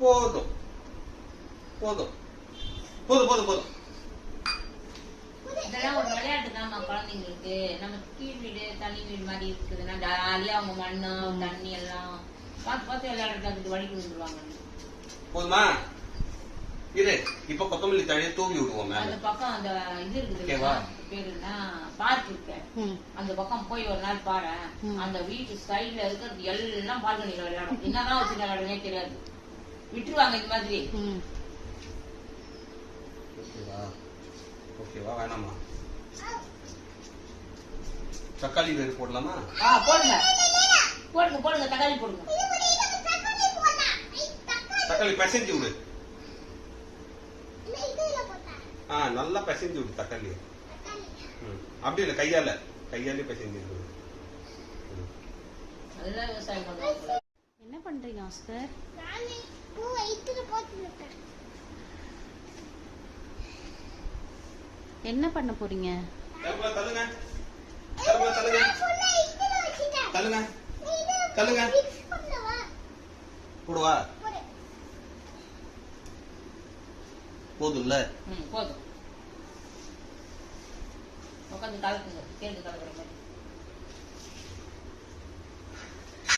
போதும் போதும் போதும் போதும் போதும். இதெல்லாம் ஒரு விளையாட்டு தான்மா குழந்தைங்களுக்கு. நம்ம கீழ் வீடு தனி வீடு மாதிரி இருக்குதுன்னா ஜாலியா அவங்க மண்ணு தண்ணி எல்லாம் பார்த்து பார்த்து விளையாடுறதுக்கு வழி விழுந்துருவாங்க. போதுமா? இரு, இப்ப கொத்தமல்லி தழையை தூவி விடுவோம். அந்த பக்கம் அந்த இது இருக்குது பேருன்னா பார்க் இருக்கு, அந்த பக்கம் போய் ஒரு நாள் பாரு. அந்த வீட்டு சைட்ல இருக்கிறது எல்லாம் பால்கனியில விளையாடும். என்னதான் வச்சு விளையாடுனே தெரியாது, விட்டுருவாங்க இந்த மாதிரி. ஓகேவா வேணாமா? தக்காளி வேறு போடலாமா? போடுங்க போடுங்க போடுங்க, தக்காளி போடுங்க. தக்காளி பிசைஞ்சு விடு. நல்லா பிசைஞ்சு விடு தக்காளி. அப்படி இல்லை, கையாலே பிசைஞ்சு விடு. என்ன பண்றீங்க ஆஸ்கர்? என்ன பண்ண போறீங்க? தள்ளுங்க தள்ளுங்க தள்ளுங்க தள்ளுங்க. போடுவா? போதும்ல? போதும். உட்காந்து கலக்குங்க, சேர்ந்து கலக்குற மாதிரி.